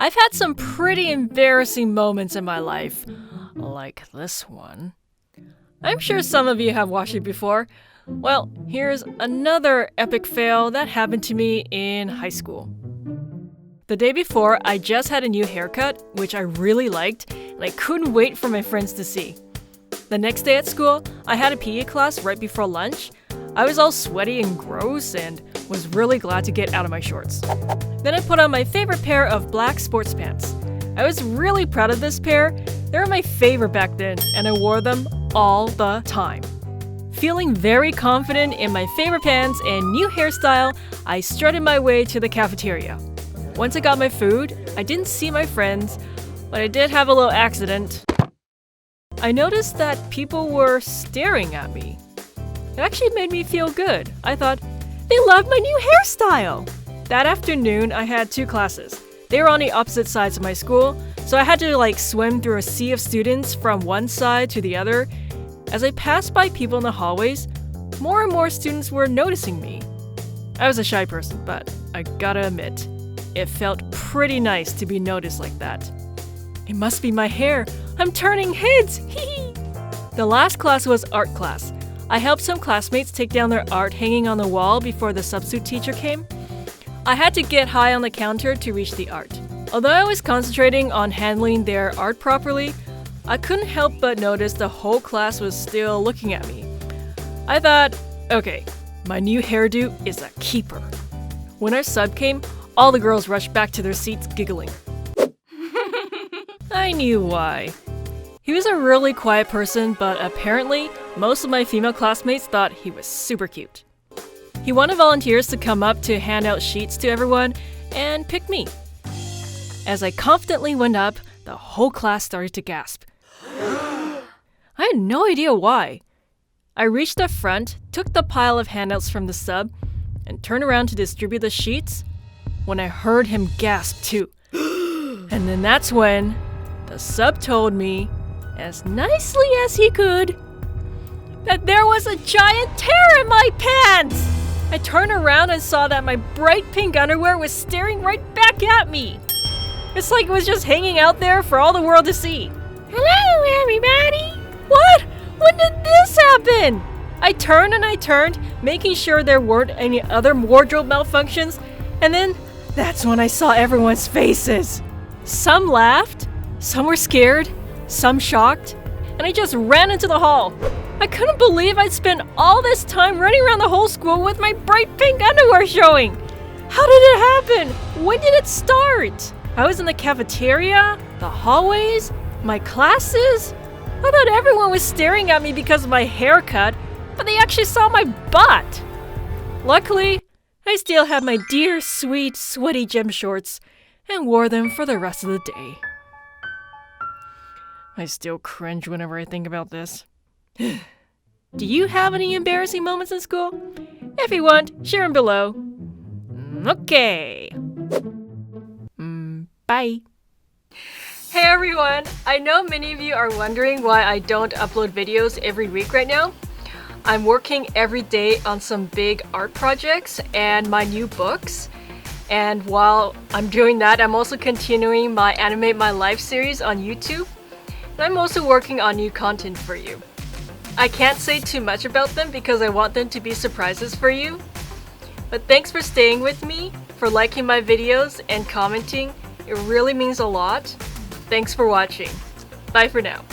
I've had some pretty embarrassing moments in my life, like this one. I'm sure some of you have watched it before. Well, here's another epic fail that happened to me in high school. The day before, I just had a new haircut, which I really liked, and I couldn't wait for my friends to see. The next day at school, I had a PE class right before lunch. I was all sweaty and gross and was really glad to get out of my shorts. Then I put on my favorite pair of black sports pants. I was really proud of this pair. They were my favorite back then, and I wore them all the time. Feeling very confident in my favorite pants and new hairstyle, I strutted my way to the cafeteria. Once I got my food, I didn't see my friends, but I did have a little accident. I noticed that people were staring at me. It actually made me feel good. I thought, they love my new hairstyle! That afternoon, I had 2 classes. They were on the opposite sides of my school, so I had to swim through a sea of students from one side to the other. As I passed by people in the hallways, more and more students were noticing me. I was a shy person, but I gotta admit, it felt pretty nice to be noticed like that. It must be my hair. I'm turning heads! Hee. The last class was art class. I helped some classmates take down their art hanging on the wall before the substitute teacher came. I had to get high on the counter to reach the art. Although I was concentrating on handling their art properly, I couldn't help but notice the whole class was still looking at me. I thought, okay, my new hairdo is a keeper. When our sub came, all the girls rushed back to their seats giggling. I knew why. He was a really quiet person, but apparently, most of my female classmates thought he was super cute. He wanted volunteers to come up to hand out sheets to everyone and pick me. As I confidently went up, the whole class started to gasp. I had no idea why. I reached the front, took the pile of handouts from the sub, and turned around to distribute the sheets when I heard him gasp too. And then that's when the sub told me, as nicely as he could, that there was a giant tear in my pants! I turned around and saw that my bright pink underwear was staring right back at me. It's like it was just hanging out there for all the world to see. Hello, everybody! What? When did this happen? I turned, making sure there weren't any other wardrobe malfunctions, and then that's when I saw everyone's faces. Some laughed, some were scared, some shocked, and I just ran into the hall. I couldn't believe I'd spent all this time running around the whole school with my bright pink underwear showing. How did it happen? When did it start? I was in the cafeteria, the hallways, my classes. I thought everyone was staring at me because of my haircut, but they actually saw my butt. Luckily, I still had my dear, sweet, sweaty gym shorts and wore them for the rest of the day. I still cringe whenever I think about this. Do you have any embarrassing moments in school? If you want, share them below. Okay. Bye. Hey everyone! I know many of you are wondering why I don't upload videos every week right now. I'm working every day on some big art projects and my new books. And while I'm doing that, I'm also continuing my Animate My Life series on YouTube. And I'm also working on new content for you. I can't say too much about them because I want them to be surprises for you. But thanks for staying with me, for liking my videos and commenting. It really means a lot. Thanks for watching. Bye for now.